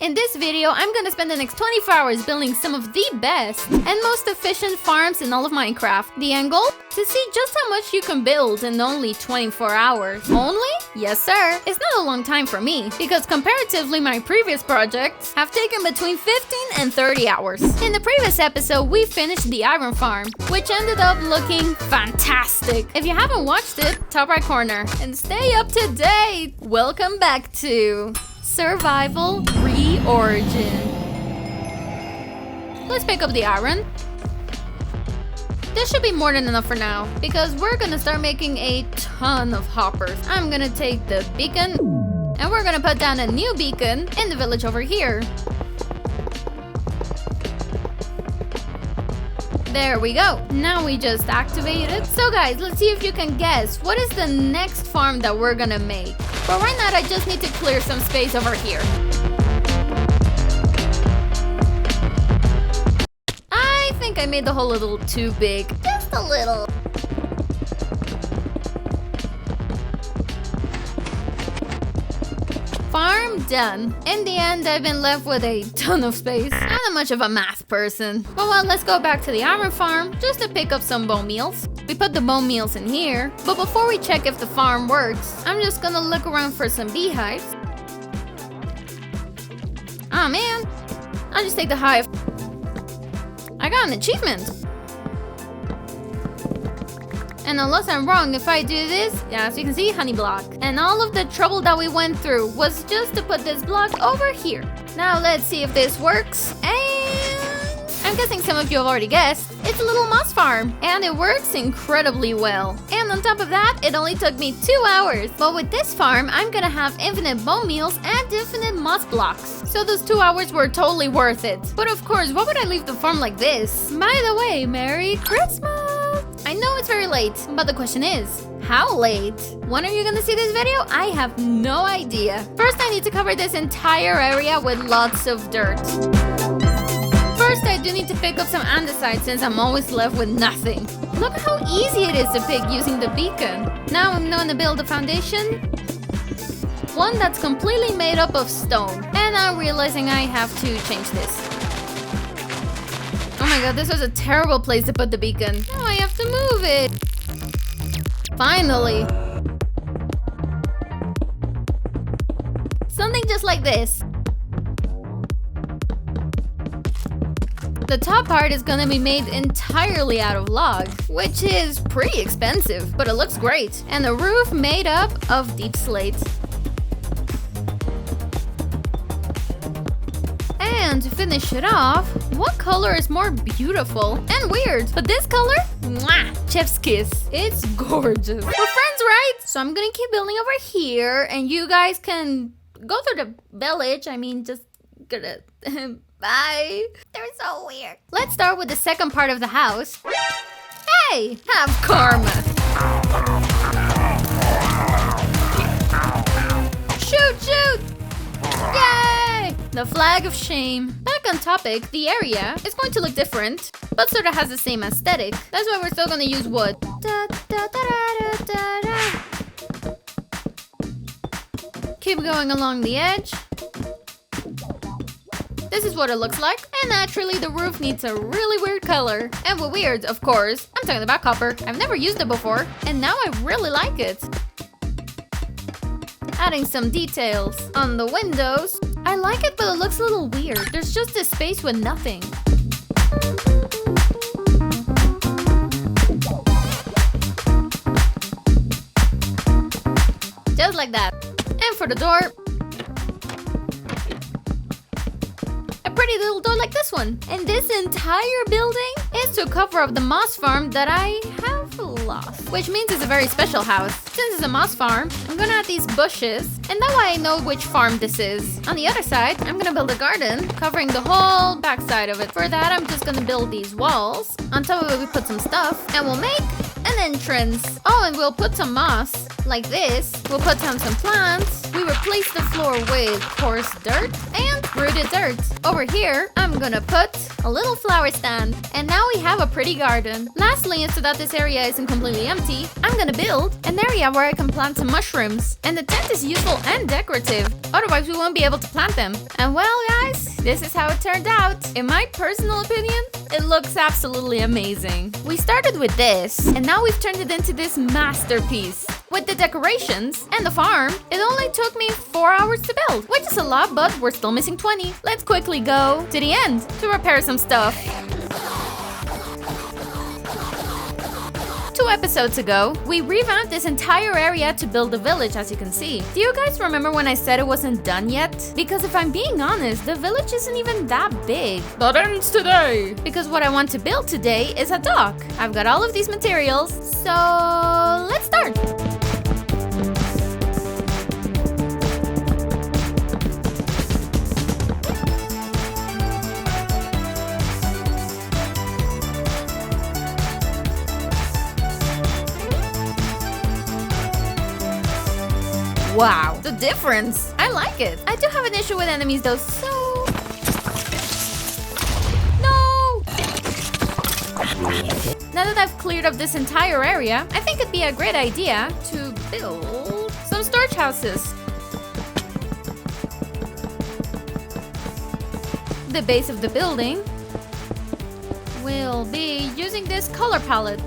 In this video, I'm gonna spend the next 24 hours building some of the best and most efficient farms in all of Minecraft. The end goal? To see just how much you can build in only 24 hours. Only? Yes sir. It's not a long time for me, because comparatively my previous projects have taken between 15 and 30 hours. In the previous episode, we finished the iron farm, which ended up looking fantastic. If you haven't watched it, top right corner. And stay up to date! Welcome back to Survival Reorigin. Let's pick up the iron. This should be more than enough for now, because we're gonna start making a ton of hoppers. I'm gonna take the beacon, and we're gonna put down a new beacon in the village over here. There we go. Now we just activate it. So guys, let's see if you can guess what is the next farm that we're gonna make. But right now I just need to clear some space over here. I think I made the hole a little too big. Just a little. Farm done. In the end, I've been left with a ton of space. I'm not much of a math person. But well, let's go back to the iron farm just to pick up some bone meals. We put the bone meals in here. But before we check if the farm works, I'm just gonna look around for some beehives. Aw man, I'll just take the hive. I got an achievement. And unless I'm wrong, if I do this, yeah, as you can see, honey block. And all of the trouble that we went through was just to put this block over here. Now let's see if this works. And I'm guessing some of you have already guessed. It's a little moss farm, and it works incredibly well. And on top of that, it only took me 2 hours. But with this farm, I'm gonna have infinite bone meals and infinite moss blocks. So those 2 hours were totally worth it. But of course, why would I leave the farm like this? By the way, Merry Christmas! I know it's very late, but the question is, how late? When are you gonna see this video? I have no idea. First, I need to cover this entire area with lots of dirt. First, I do need to pick up some andesite since I'm always left with nothing. Look how easy it is to pick using the beacon. Now I'm gonna build a foundation. One that's completely made up of stone. And I'm realizing I have to change this. Oh my god, this was a terrible place to put the beacon. Now I have to move it. Finally. Something just like this. The top part is gonna be made entirely out of log, which is pretty expensive, but it looks great. And the roof made up of deep slate. And to finish it off, what color is more beautiful and weird? But this color? Mwah! Chef's kiss. It's gorgeous. We're friends, right? So I'm gonna keep building over here, and you guys can go through the village. I mean, just gonna... Bye. They're so weird. Let's start with the second part of the house. Hey! Have karma. Shoot, shoot! Yay! The flag of shame. Back on topic, the area is going to look different, but sort of has the same aesthetic. That's why we're still gonna use wood. Keep going along the edge. This is what it looks like, and naturally the roof needs a really weird color. And with weird, of course, I'm talking about copper. I've never used it before, and now I really like it. Adding some details on the windows. I like it, but it looks a little weird. There's just this space with nothing. Just like that. And for the door, a pretty little door like this one. And this entire building is to cover up the moss farm that I have lost. Which means it's a very special house. Since it's a moss farm, I'm gonna add these bushes, and that way I know which farm this is. On the other side, I'm gonna build a garden, covering the whole back side of it. For that, I'm just gonna build these walls. On top of it, we put some stuff, and we'll make an entrance. Oh, and we'll put some moss, like this. We'll put down some plants, We replace the floor with coarse dirt and rooted dirt. Over here, I'm gonna put a little flower stand. And now we have a pretty garden. Lastly, and so that this area isn't completely empty, I'm gonna build an area where I can plant some mushrooms. And the tent is useful and decorative. Otherwise, we won't be able to plant them. And well, guys, this is how it turned out. In my personal opinion, it looks absolutely amazing. We started with this, and now we've turned it into this masterpiece. With the decorations and the farm, it only took me 4 hours to build, which is a lot, but we're still missing 20. Let's quickly go to the end to repair some stuff. 2 episodes ago, we revamped this entire area to build a village, as you can see. Do you guys remember when I said it wasn't done yet? Because if I'm being honest, the village isn't even that big. That ends today! Because what I want to build today is a dock. I've got all of these materials, so let's start! Wow, the difference! I like it. I do have an issue with enemies though, so... No! Now that I've cleared up this entire area, I think it'd be a great idea to build some storage houses. The base of the building will be using this color palette.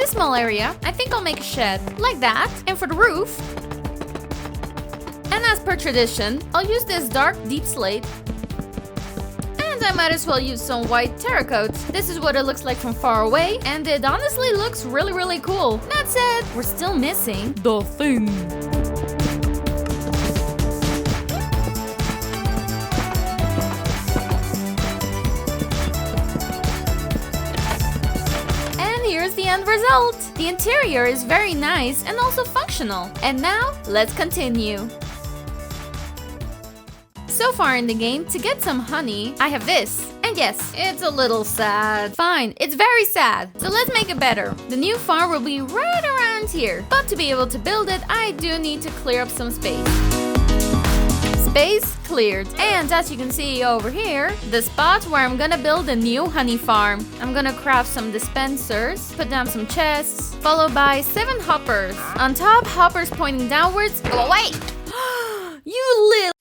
Small area, I think I'll make a shed like that. And for the roof, and as per tradition, I'll use this dark deep slate. And I might as well use some white terracotta. This is what it looks like from far away, and it honestly looks really cool. That said, we're still missing the thing. Here's the end result. The interior is very nice and also functional. And now, let's continue. So far in the game, to get some honey, I have this. And yes, it's a little sad. Fine, it's very sad. So let's make it better. The new farm will be right around here. But to be able to build it, I do need to clear up some space. Space cleared. And as you can see over here, the spot where I'm gonna build a new honey farm. I'm gonna craft some dispensers, put down some chests, followed by 7 hoppers. On top, hoppers pointing downwards. Go away! You little...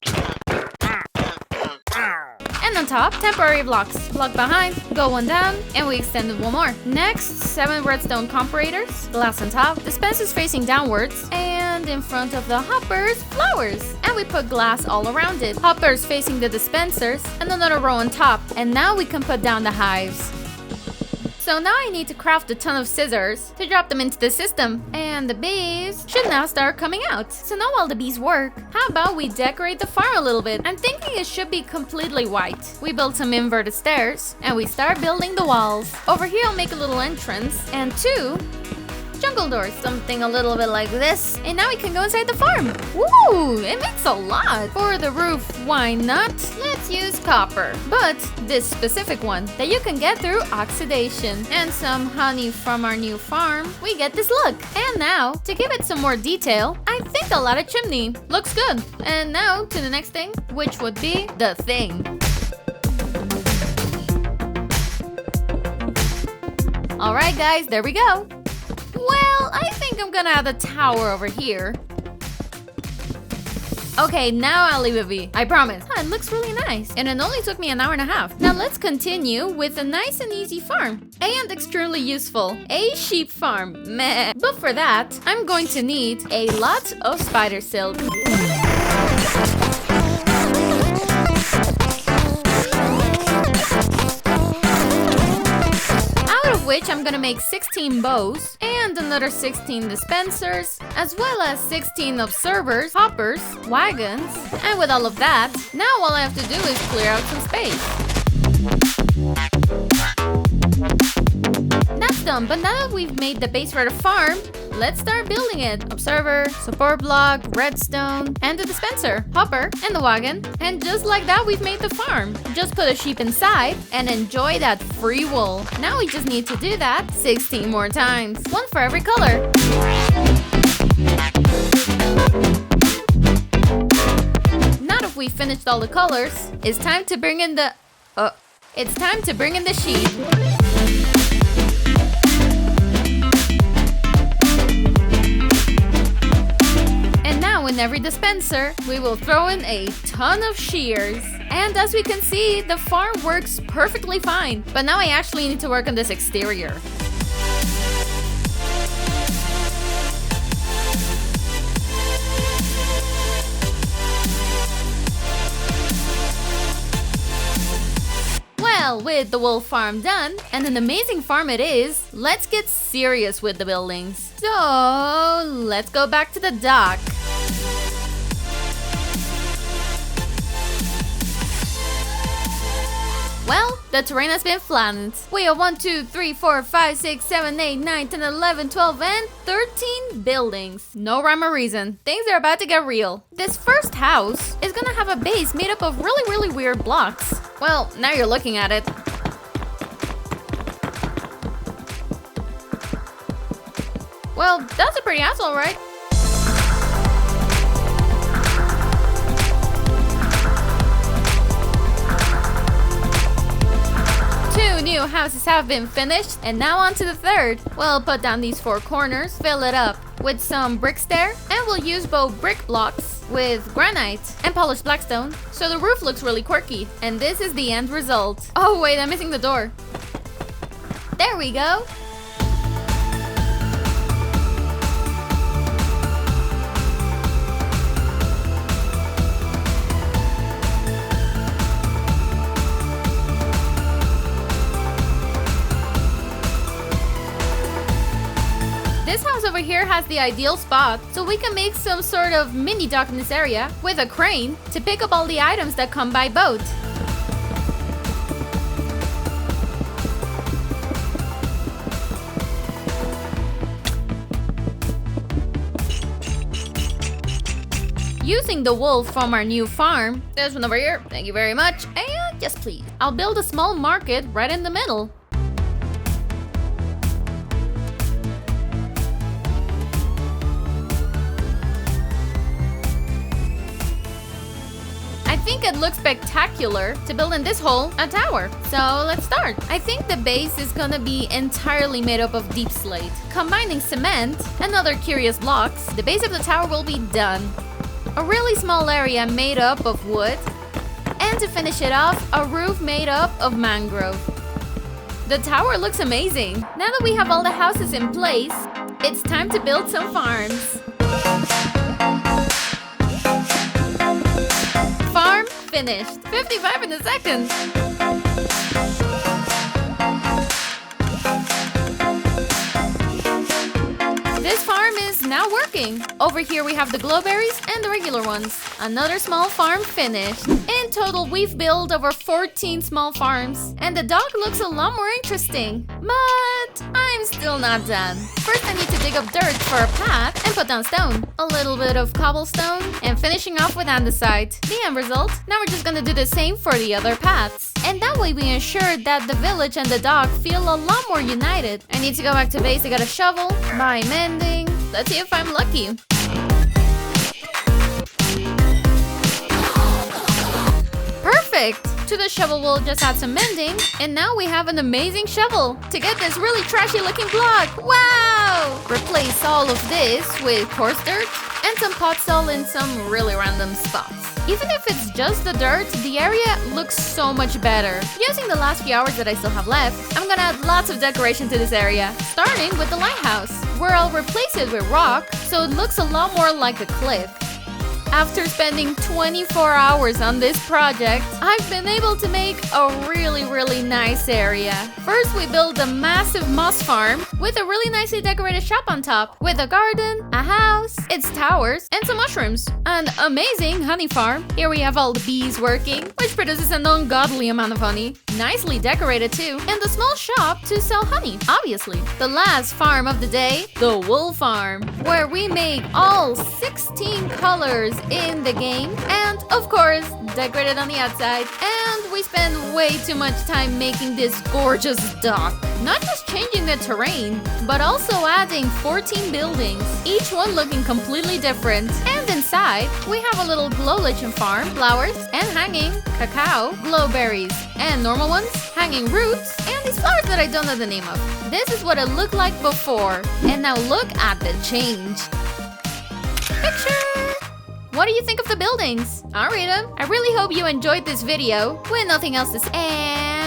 And on top, temporary blocks. Block behind, go one down, and we extended one more. Next, 7 redstone comparators, glass on top, dispensers facing downwards, and in front of the hoppers, flowers. And we put glass all around it. Hoppers facing the dispensers, and another row on top. And now we can put down the hives. So now I need to craft a ton of scissors to drop them into the system. And the bees should now start coming out. So now while the bees work, how about we decorate the farm a little bit? I'm thinking it should be completely white. We build some inverted stairs and we start building the walls. Over here I'll make a little entrance and 2 jungle doors, something a little bit like this. And now we can go inside the farm. Woo! It makes a lot. For the roof, why not? Let's use copper. But this specific one that you can get through oxidation. And some honey from our new farm. We get this look. And now, to give it some more detail, I think I'll add a chimney. Looks good. And now to the next thing, which would be the thing. Alright guys, there we go. Well, I think I'm gonna add a tower over here. Okay, now I'll leave it be. I promise. It looks really nice. And it only took me an hour and a half. Now let's continue with a nice and easy farm. And extremely useful. A sheep farm. Meh. But for that, I'm going to need a lot of spider silk. Which I'm gonna make 16 bows and another 16 dispensers, as well as 16 observers, hoppers, wagons, and with all of that, now all I have to do is clear out some space. That's done, but now that we've made the base for the farm, let's start building it. Observer, support block, redstone, and the dispenser, hopper, and the wagon. And just like that, we've made the farm. Just put a sheep inside and enjoy that free wool. Now we just need to do that 16 more times. 1 for every color. we finished all the colors, it's time to bring in the sheep. And now in every dispenser, we will throw in a ton of shears. And as we can see, the farm works perfectly fine. But now I actually need to work on this exterior. Well, with the wolf farm done, and an amazing farm it is, let's get serious with the buildings. So, let's go back to the dock. Well, the terrain has been flattened. We have 1, 2, 3, 4, 5, 6, 7, 8, 9, 10, 11, 12, and 13 buildings. No rhyme or reason. Things are about to get real. This first house is gonna have a base made up of really weird blocks. Well, now you're looking at it. Well, that's a pretty asshole, right? Two new houses have been finished, and now on to the third. We'll put down these 4 corners, fill it up with some bricks there, and we'll use both brick blocks with granite and polished blackstone, so the roof looks really quirky. And this is the end result. Oh wait, I'm missing the door. There we go. This house over here has the ideal spot, so we can make some sort of mini dock in this area with a crane to pick up all the items that come by boat. Using the wool from our new farm, this one over here, thank you very much, and yes please, I'll build a small market right in the middle. I think it looks spectacular to build in this hole a tower. So let's start. I think the base is gonna be entirely made up of deep slate. Combining cement and other curious blocks, the base of the tower will be done. A really small area made up of wood. And to finish it off, a roof made up of mangrove. The tower looks amazing. Now that we have all the houses in place, it's time to build some farms. Farm finished. 55 in a second. This farm is now working. Over here we have the glowberries and the regular ones. Another small farm finished. In total, we've built over 14 small farms. And the dock looks a lot more interesting. But I'm still not done. First, I need to dig up dirt for a path and put down stone. A little bit of cobblestone and finishing off with andesite. The end result, now we're just gonna do the same for the other paths. And that way we ensure that the village and the dock feel a lot more united. I need to go back to base to get a shovel, buy mending. Let's see if I'm lucky. Perfect! To the shovel we'll just add some mending, and now we have an amazing shovel to get this really trashy looking block. Wow! Replace all of this with coarse dirt and some pot soil in some really random spots. Even if it's just the dirt, the area looks so much better. Using the last few hours that I still have left, I'm gonna add lots of decoration to this area, starting with the lighthouse, where I'll replace it with rock so it looks a lot more like a cliff. After spending 24 hours on this project, I've been able to make a really nice area. First, we built a massive moss farm with a really nicely decorated shop on top, with a garden, a house, its towers, and some mushrooms. An amazing honey farm. Here we have all the bees working, which produces an ungodly amount of honey. Nicely decorated too, and a small shop to sell honey, obviously. The last farm of the day, the wool farm, where we make all 16 colors in the game, and of course decorated on the outside. And we spend way too much time making this gorgeous dock, not just changing the terrain, but also adding 14 buildings, each one looking completely different. And in side, we have a little glow lichen farm, flowers, and hanging cacao, glowberries, and normal ones, hanging roots, and these flowers that I don't know the name of. This is what it looked like before, and now look at the change. Picture! What do you think of the buildings? I'll read them. I really hope you enjoyed this video. With nothing else to say,